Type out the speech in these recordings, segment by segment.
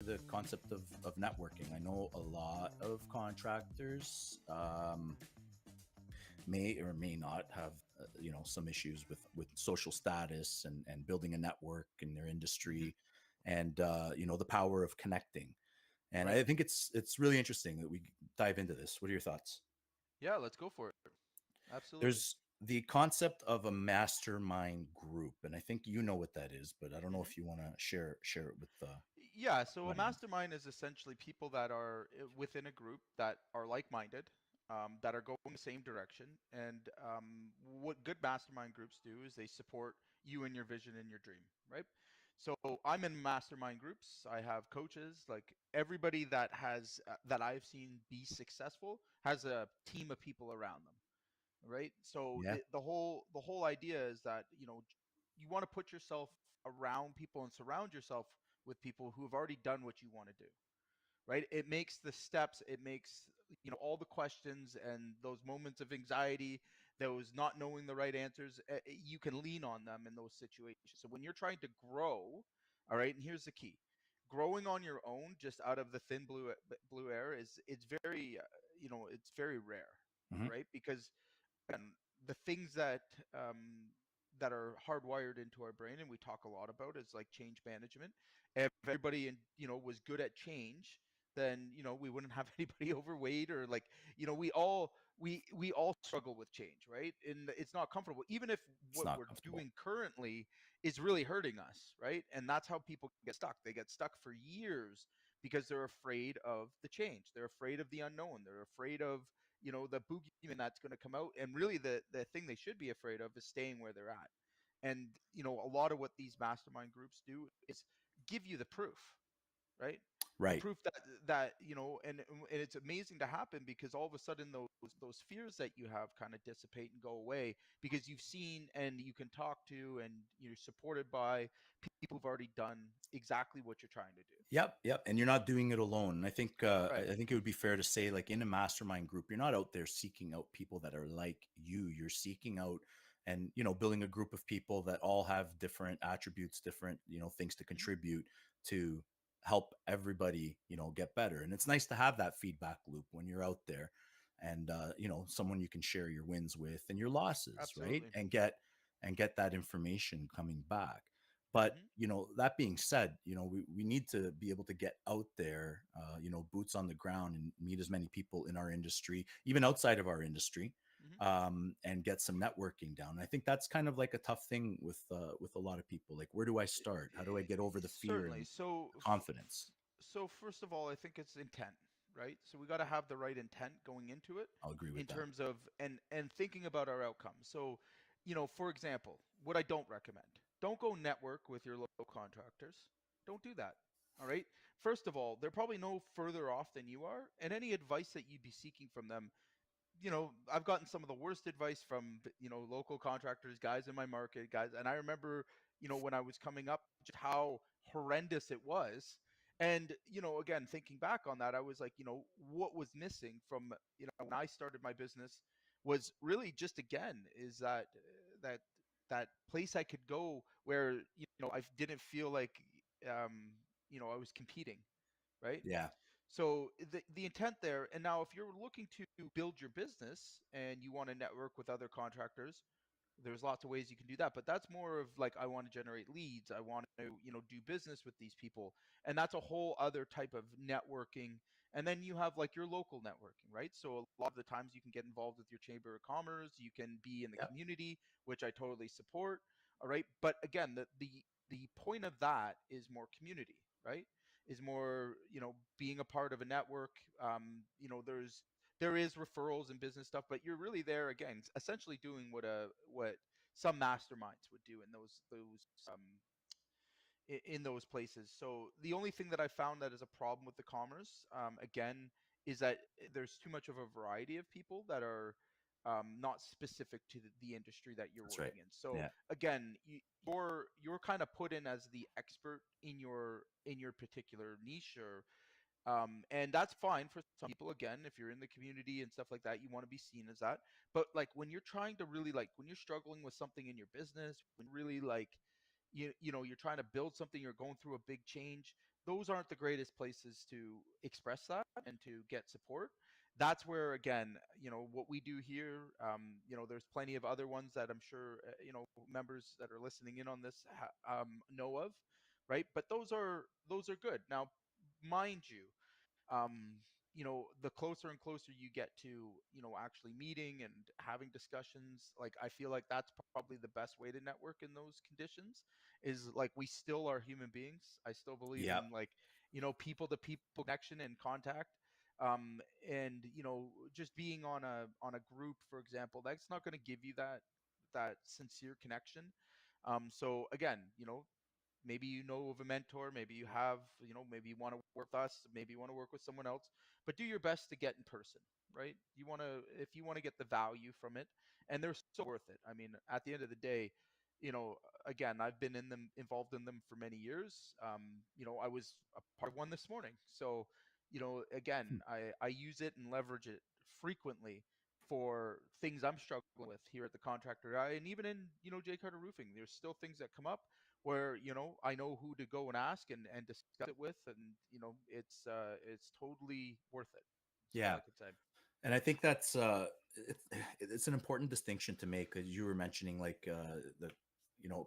the concept of networking. I know a lot of contractors may or may not have some issues with social status and building a network in their Hmm. industry, and the power of connecting. And Right. I think it's really interesting that we dive into this. What are your thoughts? Yeah, let's go for it. Absolutely. There's the concept of a mastermind group, and I think you know what that is, but I don't know Hmm. if you want to share it with the Yeah, so a audience. mastermind is essentially people that are within a group that are like-minded, that are going the same direction. And what good mastermind groups do is they support you and your vision and your dream, right? So I'm in mastermind groups. I have coaches, like everybody that has that I've seen be successful has a team of people around them, right? So Yeah, the whole idea is that you want to put yourself around people and surround yourself with people who have already done what you want to do, right? It makes the steps, it makes all the questions and those moments of anxiety, those not knowing the right answers, you can lean on them in those situations. So when you're trying to grow, all right, and here's the key: growing on your own, just out of the thin blue air, is it's very it's very rare, hmm, right? Because and the things that are hardwired into our brain and we talk a lot about is like change management. If everybody was good at change, then we wouldn't have anybody overweight, or like we all struggle with change, right? And it's not comfortable, even if it's what not we're comfortable. doing currently is really hurting us, right? And that's how people get stuck. They get stuck for years because they're afraid of the change, they're afraid of the unknown, they're afraid of the boogeyman that's going to come out. And really the thing they should be afraid of is staying where they're at. And a lot of what these mastermind groups do is give you the proof, right? The Right. proof that and it's amazing to happen, because all of a sudden those fears that you have kind of dissipate and go away, because you've seen and you can talk to and you're supported by people who've already done exactly what you're trying to do. Yep, yep, and you're not doing it alone. And I think Right. I think it would be fair to say, like in a mastermind group, you're not out there seeking out people that are like you. You're seeking out and building a group of people that all have different attributes, different things to Hmm. contribute to help everybody get better. And it's nice to have that feedback loop when you're out there, and someone you can share your wins with and your losses, right? Absolutely. And get that information coming back. But Hmm. that being said, we need to be able to get out there, boots on the ground, and meet as many people in our industry, even outside of our industry, Hmm. and get some networking down. And I think that's kind of like a tough thing with a lot of people. Like, where do I start? How do I get over the fear Certainly. and So, the confidence? so first of all, I think it's intent, right? So we got to have the right intent going into it, I'll agree in with that. terms of and thinking about our outcomes. So, for example, what I don't recommend: don't go network with your local contractors. Don't do that. All right. First of all, they're probably no further off than you are, and any advice that you'd be seeking from them, I've gotten some of the worst advice from, local contractors, guys in my market, guys. And I remember, when I was coming up, just how horrendous it was. And, again, thinking back on that, I was like, what was missing from, when I started my business was really just, again, is that, that place I could go where, I didn't feel like, I was competing, right? Yeah. So the intent there, and now if you're looking to build your business and you want to network with other contractors, there's lots of ways you can do that. But that's more of like, I want to generate leads, I want to do business with these people, and that's a whole other type of networking. And then you have like your local networking, right? So a lot of the times you can get involved with your chamber of commerce, you can be in the Yep. community, which I totally support. All right, but again, the point of that is more community, right? Is more, being a part of a network. There is referrals and business stuff, but you're really there again, essentially doing what some masterminds would do in those places. So the only thing that I found that is a problem with the commerce, again, is that there's too much of a variety of people that are not specific to the industry that you're That's right. working in. So Yeah. again, you're kind of put in as the expert in your particular niche, or and that's fine for some people. Again, if you're in the community and stuff like that, you want to be seen as that. But like when you're trying to really, like when you're struggling with something in your business, when really like you're trying to build something, you're going through a big change, those aren't the greatest places to express that and to get support. That's where, again, what we do here, there's plenty of other ones that I'm sure, members that are listening in on this know of, right? But those are good. Now, mind you, um, the closer and closer you get to, actually meeting and having discussions, like I feel like that's probably the best way to network in those conditions, is like we still are human beings. I still believe Yeah. in, like, people to people connection and contact. And just being on a group, for example, that's not going to give you that sincere connection. So again, maybe you know of a mentor, maybe you have, maybe you want to work with us, maybe you want to work with someone else, but do your best to get in person, right? You want to, if you want to get the value from it, and they're so worth it. I mean, at the end of the day, you know again, I've been in them, involved in them for many years. I was a part of one this morning. So again, Hmm. I use it and leverage it frequently for things I'm struggling with here at the Contractor AI, and even in, J Carter Roofing, there's still things that come up where, I know who to go and ask and discuss it with, and it's totally worth it. That's all Yeah. I could say. And I think that's it, it's an important distinction to make, because you were mentioning like the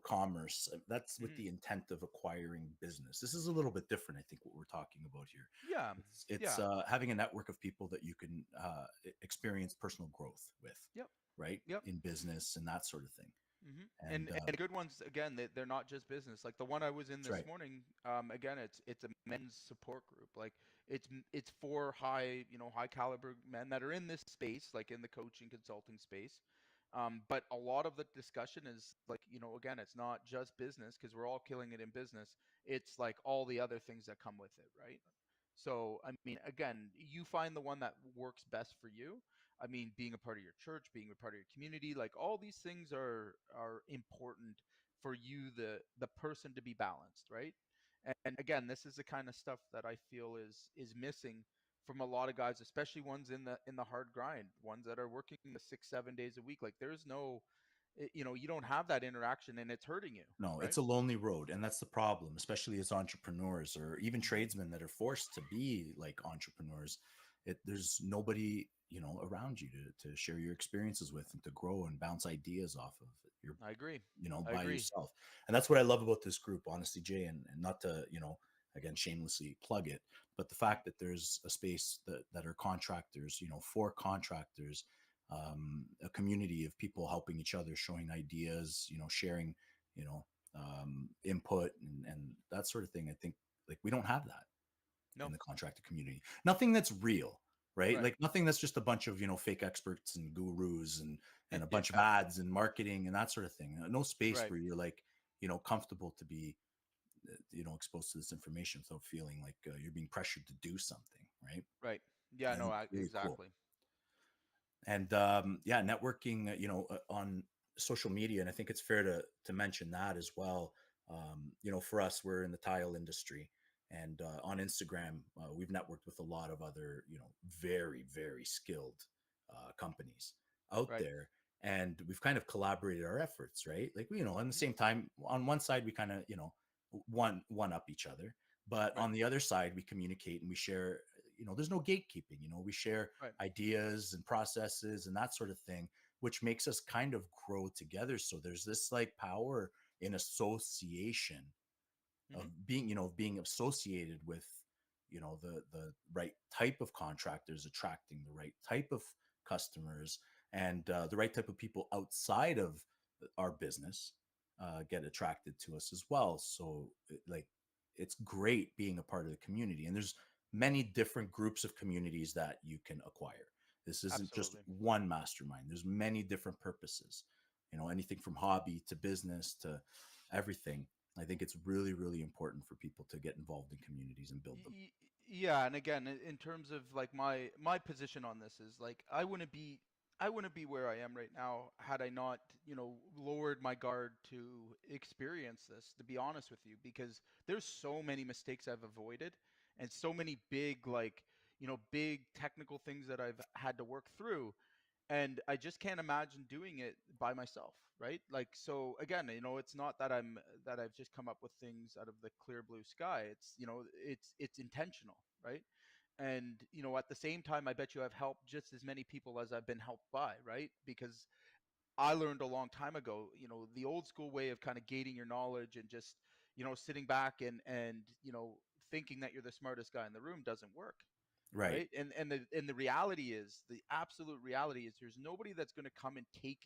commerce. That's with Hmm. the intent of acquiring business. This is a little bit different. I think what we're talking about here. Yeah, It's yeah, having a network of people that you can experience personal growth with, yep, right, yep. in business and that sort of thing. And And good ones, again, they're not just business. Like the one I was in that's this right. morning, again, it's a men's support group. Like it's for high caliber men that are in this space, like in the coaching consulting space. But a lot of the discussion is like, again, it's not just business, because we're all killing it in business. It's like all the other things that come with it, right? So, I mean, again, you find the one that works best for you. I mean, being a part of your church, being a part of your community, like all these things are important for you, the person, to be balanced, right? And again, this is the kind of stuff that I feel is missing from a lot of guys, especially ones in the hard grind, ones that are working the 6 7 days a week. Like there's no, you don't have that interaction, and it's hurting you, No, right? it's a lonely road, and that's the problem, especially as entrepreneurs or even Hmm. tradesmen that are forced to be like entrepreneurs. There's nobody, around you to share your experiences with and to grow and bounce ideas off of. You're, I agree. I by agree. yourself. And that's what I love about this group, honestly, Jay, and not to, again, shamelessly plug it, but the Mhm. fact that there's a space that are contractors, for contractors, a community of people helping each other, showing ideas, sharing, you know, input and that sort of thing. I think like we don't have that in No. the contractor community. Nothing that's real, right? Right. Like nothing that's just a bunch of fake experts and gurus and a bunch of Yeah. ads and marketing and that sort of thing. No space Right. where you're like comfortable to be exposed to this information without feeling like you're being pressured to do something, right? Right. Yeah. And I No. think it's really cool. Exactly. And yeah, networking on social media, and I think it's fair to mention that as well. For us, we're in the tile industry, and on Instagram, we've networked with a lot of other very very skilled companies out Right. there, and we've kind of collaborated our efforts, right? Like on the Hmm. same time, on one side we kind of one up each other, but Right. on the other side we communicate and we share. There's no gatekeeping. We share Right. ideas and processes and that sort of thing, which makes us kind of grow together. So there's this like power in association of Hmm. being associated with the right type of contractors, attracting the right type of customers, and the right type of people outside of our business get attracted to us as well. So like it's great being a part of the community, and there's many different groups of communities that you can acquire. This isn't just Absolutely. one mastermind. There's many different purposes, anything from hobby to business to everything. I think it's really, really important for people to get involved in communities and build them. Y- yeah, and again, in terms of like my position on this is like I wouldn't be where I am right now had I not, lowered my guard to experience this, to be honest with you, because there's so many mistakes I've avoided, and so many big, like, big technical things that I've had to work through. and I just can't imagine doing it by myself, right? Like, so again, it's not that I've just come up with things out of the clear blue sky. It's, it's intentional, right? And at the same time, I bet you I've helped just as many people as I've been helped by, right? Because I learned a long time ago, the old school way of kind of gating your knowledge and just, sitting back and thinking that you're the smartest guy in the room doesn't work, Right. right? And the reality is, the absolute reality is, there's nobody that's going to come and take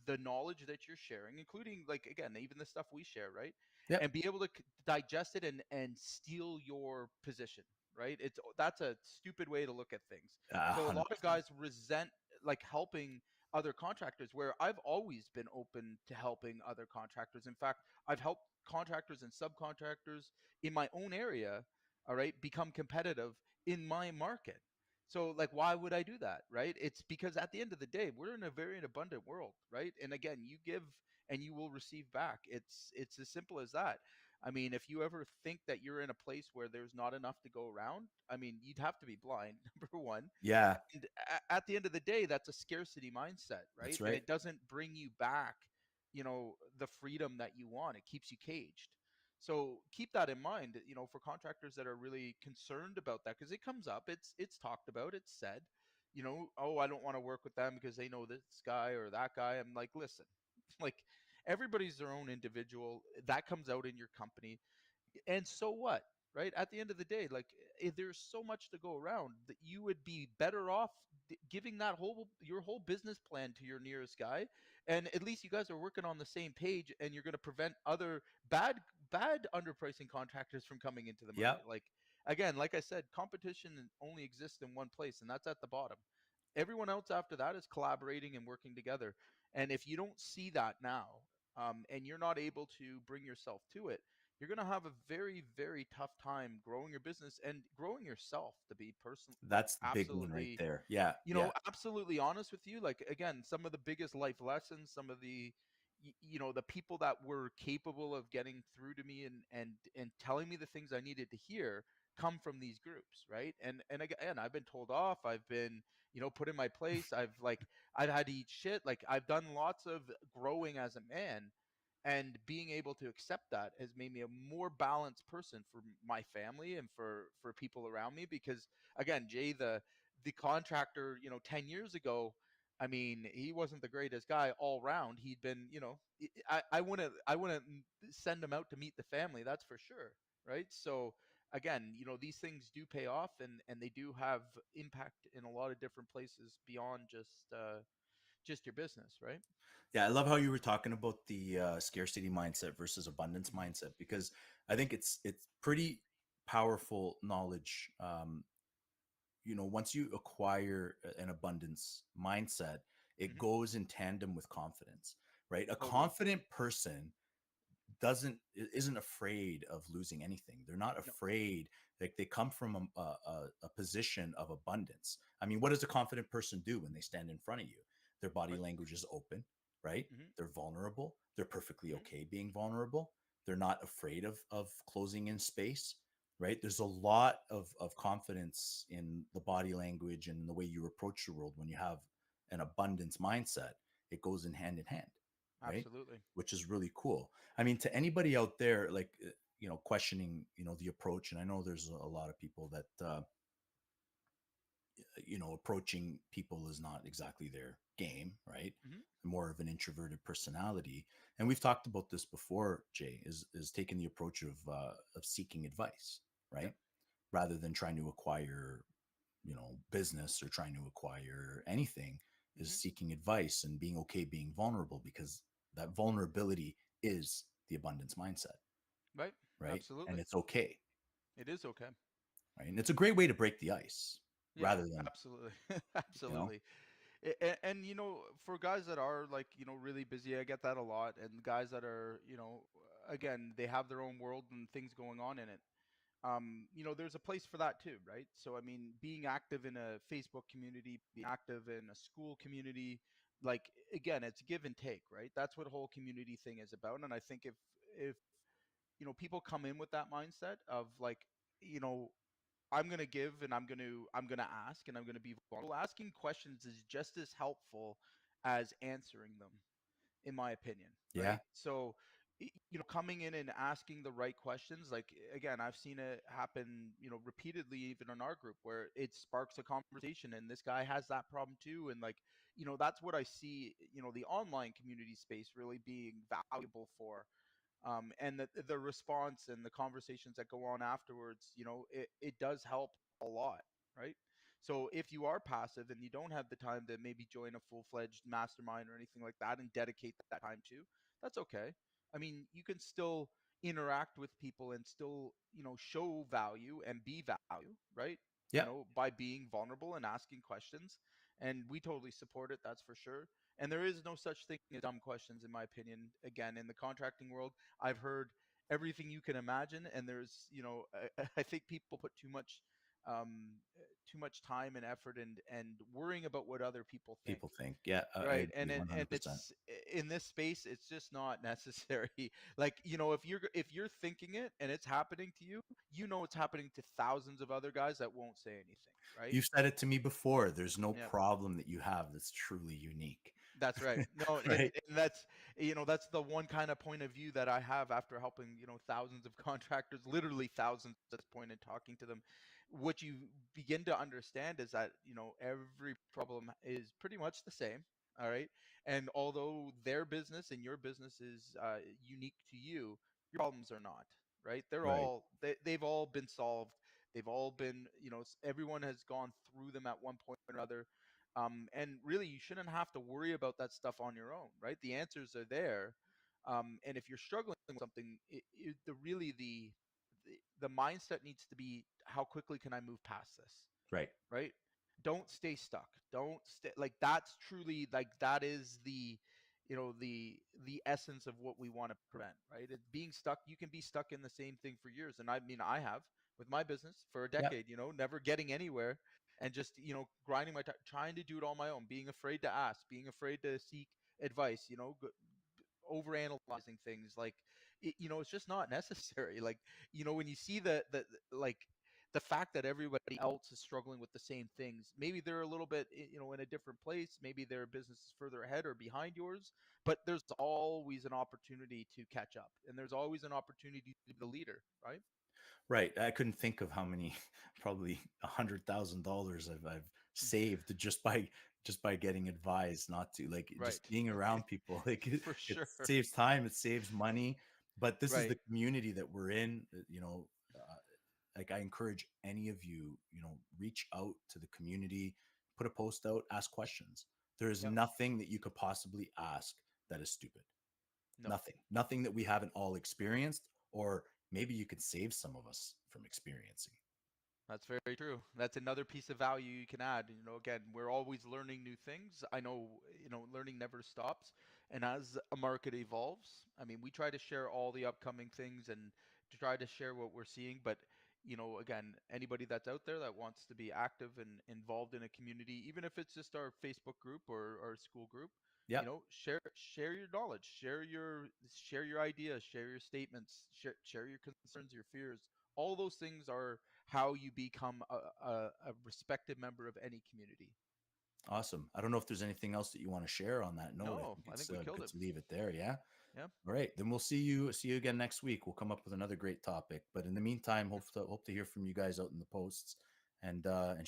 the knowledge that you're sharing, including, like, again, even the stuff we share, right? Yep. And be able to digest it and steal your position, right? That's a stupid way to look at things. A So a hundred lot of percent. guys resent, like, helping other contractors, where I've always been open to helping other contractors. In fact, I've helped contractors and subcontractors in my own area, all right, become competitive in my market. So, like, why would I do that, right? It's because at the end of the day, we're in a very abundant world, right? And again, you give and you will receive back. It's as simple as that. I mean, if you ever think that you're in a place where there's not enough to go around, I mean, you'd have to be blind, number one. Yeah, And at the end of the day, that's a scarcity mindset, right? that's And right. it doesn't bring you back, the freedom that you want. It keeps you caged. So keep that in mind, for contractors that are really concerned about that, because it comes up, it's talked about, it's said, oh, I don't want to work with them because they know this guy or that guy. I'm like, listen, like, everybody's their own individual. That comes out in your company, and so what, right? At the end of the day, like, there's so much to go around that you would be better off giving that whole your whole business plan to your nearest guy, and at least you guys are working on the same page, and you're going to prevent other bad underpricing contractors from coming into the market. Yep. Like, again, like I said, competition only exists in one place, and that's at the bottom. Everyone else after that is collaborating and working together. And if you don't see that now, and you're not able to bring yourself to it, you're going to have a very, very tough time growing your business and growing yourself, to be person, like, That's the big one right absolutely, there. Yeah, yeah. absolutely honest with you. Like, again, some of the biggest life lessons, some of the, the people that were capable of getting through to me and telling me the things I needed to hear come from these groups, right? And again, I've been told off, I've been, put in my place, I've had to eat shit, like, I've done lots of growing as a man, and being able to accept that has made me a more balanced person for my family and for people around me. Because again, Jay, the contractor, 10 years ago, I mean, he wasn't the greatest guy all round. He'd been, I wouldn't send him out to meet the family, that's for sure, right? So again, these things do pay off, and they do have impact in a lot of different places beyond just your business, right? Yeah, I love how you were talking about the scarcity mindset versus abundance Hmm. mindset, because I think it's pretty powerful knowledge. Once you acquire an abundance mindset, it Hmm. goes in tandem with confidence, right? A Totally. confident person isn't afraid of losing anything. They're not No. afraid. Like, they come from a position of abundance. I mean, what does a confident person do when they stand in front of you? Their body Right. language is open, right? Hmm. They're vulnerable. They're perfectly Hmm. okay being vulnerable. They're not afraid of closing in space, right? There's a lot of confidence in the body language and the way you approach the world when you have an abundance mindset. It goes in hand, right? Absolutely. Which is really cool. I mean, to anybody out there, like, questioning, the approach, and I know there's a lot of people that, approaching people is not exactly their game, right? Hmm. More of an introverted personality, and we've talked about this before. Jay is taking the approach of seeking advice, Yep. right, rather than trying to acquire, business or trying to acquire anything. Is Hmm. seeking advice and being okay being vulnerable, because that vulnerability is the abundance mindset, Right. right? And Absolutely. it's okay, It is okay. right? And it's a great way to break the ice Yeah. rather than, Absolutely. you know, Absolutely. And for guys that are, like, really busy, I get that a lot. And guys that are, again, they have their own world and things going on in it. There's a place for that too, right? So I mean, being active in a Facebook community, being active in a school community, like, again, it's give and take, right? That's what whole community thing is about. And I think if people come in with that mindset of, like, you know I'm gonna give, and I'm gonna ask, and I'm gonna be vulnerable. Asking questions is just as helpful as answering them, in my opinion, Yeah. right? So, coming in and asking the right questions, like again, I've seen it happen, repeatedly, even in our group, where it sparks a conversation, and this guy has that problem too, and like, that's what I see, the online community space really being valuable for. And the response and the conversations that go on afterwards, it does help a lot, right? So if you are passive and you don't have the time to maybe join a full-fledged mastermind or anything like that and dedicate that time to, that's okay. I mean, you can still interact with people and still, show value and be value, right? Yeah. By being vulnerable and asking questions. And we totally support it, that's for sure. And there is no such thing as dumb questions, in my opinion. Again, in the contracting world, I've heard everything you can imagine, and there's, I think people put too much time and effort and worrying about what other people think. People think. Yeah, I Right, agree and 100%. it's in this space, it's just not necessary. Like, if you're thinking it and it's happening to you, it's happening to thousands of other guys that won't say anything, right? You've said it to me before. There's no Yeah. problem that you have that's truly unique. That's right. No, and, Right? and that's the one kind of point of view that I have after helping, thousands of contractors, literally thousands at this point, and talking to them. What you begin to understand is that, every problem is pretty much the same. All right. And although their business and your business is unique to you, your problems are not, right? Right. They've all been solved. They've all been, everyone has gone through them at one point or another. And really, you shouldn't have to worry about that stuff on your own, right? The answers are there. And if you're struggling with something, the mindset needs to be, how quickly can I move past this, Right. right? Don't stay stuck. Don't stay, like, that's truly, like, that is the essence of what we want to prevent, right? Being stuck, you can be stuck in the same thing for years. And I mean, I have with my business for a Yeah. decade, never getting anywhere, and just, grinding my time, trying to do it on my own, being afraid to ask, being afraid to seek advice, over analyzing things, like, it's just not necessary. Like, when you see the like the fact that everybody else is struggling with the same things, maybe they're a little bit, in a different place, maybe their business is further ahead or behind yours, but there's always an opportunity to catch up, and there's always an opportunity to be the leader, right? Right. I couldn't think of how many, probably $100,000 I've saved just by getting advised not to, like, just Right. being around people. Like For it sure. saves time, it saves money. But this is Right. the community that we're in. Like, I encourage any of you, reach out to the community, put a post out, ask questions. There is Yep. nothing that you could possibly ask that is stupid. No. Nothing that we haven't all experienced, or maybe you could save some of us from experiencing. That's very true. That's another piece of value you can add. Again, we're always learning new things. I know, learning never stops. And as a market evolves, I mean, we try to share all the upcoming things and to try to share what we're seeing. But, again, anybody that's out there that wants to be active and involved in a community, even if it's just our Facebook group or school group, Yeah. share your knowledge, share your ideas, share your statements, share your concerns, your fears. All those things are how you become a respected member of any community. Awesome. I don't know if there's anything else that you want to share on that note. I No, think I it's think we killed good it. to leave it there. Yeah. Yeah. All right. Then we'll see you again next week. We'll come up with another great topic. But in the meantime, hope to hear from you guys out in the posts and share